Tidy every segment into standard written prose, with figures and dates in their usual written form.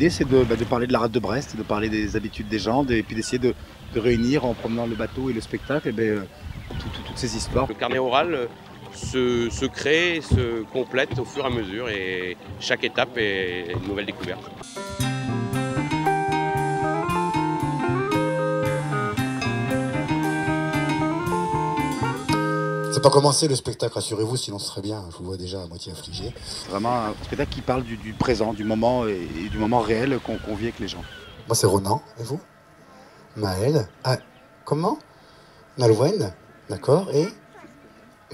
l'idée c'est de parler de la rade de Brest, de parler des habitudes des gens, et puis d'essayer de réunir en promenant le bateau et le spectacle toutes ces histoires. Le carnet oral se crée, se complète au fur et à mesure et chaque étape est une nouvelle découverte. C'est pas commencé le spectacle, rassurez-vous, sinon ce serait bien, je vous vois déjà à moitié affligé. C'est vraiment un spectacle qui parle du présent, du moment et du moment réel qu'on vit avec les gens. Moi c'est Ronan, et vous? Maël? Ah, comment? Nolwenn, d'accord, et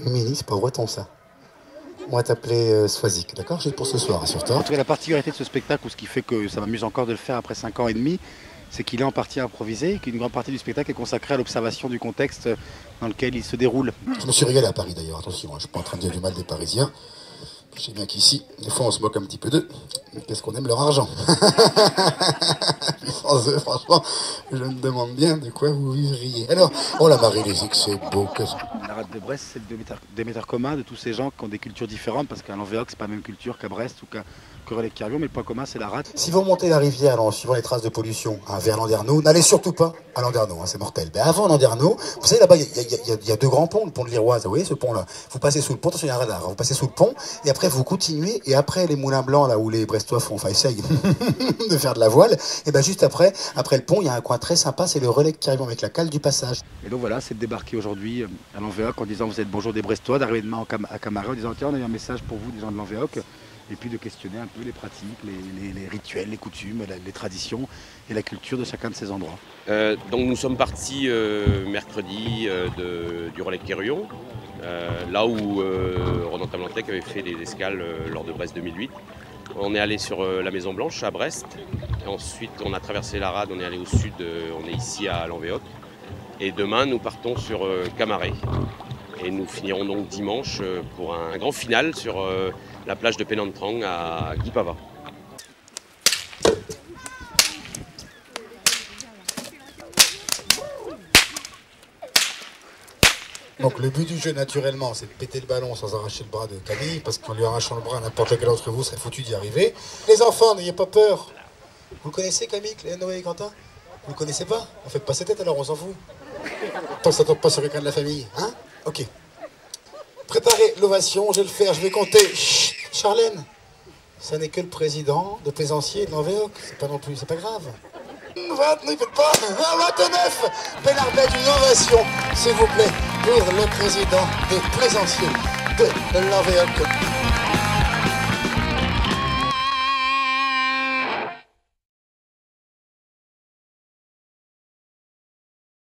Émilie, c'est pas breton ça. On va t'appeler Swazik, d'accord? Juste pour ce soir, assure-toi. En tout cas, la particularité de ce spectacle, ou ce qui fait que ça m'amuse encore de le faire après 5 ans et demi, c'est qu'il est en partie improvisé et qu'une grande partie du spectacle est consacrée à l'observation du contexte dans lequel il se déroule. Je me suis régalé à Paris d'ailleurs, attention, je suis pas en train de dire du mal des Parisiens. Je sais bien qu'ici, des fois on se moque un petit peu d'eux, mais qu'est-ce qu'on aime leur argent. Sans eux, franchement, je me demande bien de quoi vous vivriez. Alors, oh la Marie-Lésique, c'est beau que ça. La rade de Brest, c'est le déméter commun de tous ces gens qui ont des cultures différentes, parce qu'à Lanvéoc, c'est pas la même culture qu'à Brest ou qu'à Relecq-Kervion, mais le point commun, c'est la rade. Si vous remontez la rivière en suivant les traces de pollution vers Landerneau, n'allez surtout pas à Landerneau, hein, c'est mortel. Mais avant Landerneau, vous savez là-bas, il y a deux grands ponts, le pont de l'Iroise, vous voyez ce pont-là. Vous passez sous le pont, attention, il y a un radar, vous passez sous le pont, et après vous continuez, et après les moulins blancs, là où les Brestois font, enfin essayent de faire de la voile, et ben juste après le pont, il y a un coin très sympa, c'est le Relecq-Kervion avec la cale du passage. Et donc voilà, c'est de débarquer aujourd'hui à Lanvéoc en disant vous êtes bonjour des Brestois, d'arriver demain à Camaret en disant tiens, on a eu un message pour vous des gens de Lanvéoc. Et puis de questionner un peu les pratiques, les rituels, les coutumes, les traditions et la culture de chacun de ces endroits. Donc nous sommes partis mercredi du Relecq-Kervion, là où Ronan Tamlantec avait fait des escales lors de Brest 2008. On est allé sur la Maison Blanche à Brest, et ensuite on a traversé la rade, on est allé au sud, on est ici à Lanvéoc. Et demain nous partons sur Camaret. Et nous finirons donc dimanche pour un grand final sur la plage de Penantrang à Guipava. Donc le but du jeu naturellement c'est de péter le ballon sans arracher le bras de Camille, parce qu'en lui arrachant le bras, n'importe lequel d'entre vous serait foutu d'y arriver. Les enfants, n'ayez pas peur. Vous connaissez Camille, Noé et Quentin? Vous ne connaissez pas? On fait pas ses têtes alors, on s'en fout. Tant que ça tombe pas sur quelqu'un de la famille, hein? Ok. Préparez l'ovation, je vais le faire, je vais compter. Chut, Charlène, ça n'est que le président de Plaisanciers de Lanvéoc, c'est pas non plus, c'est pas grave. 20, ne faites pas, 29. Bénarbet, une ovation, s'il vous plaît, pour le président des Plaisanciers de Lanvéoc.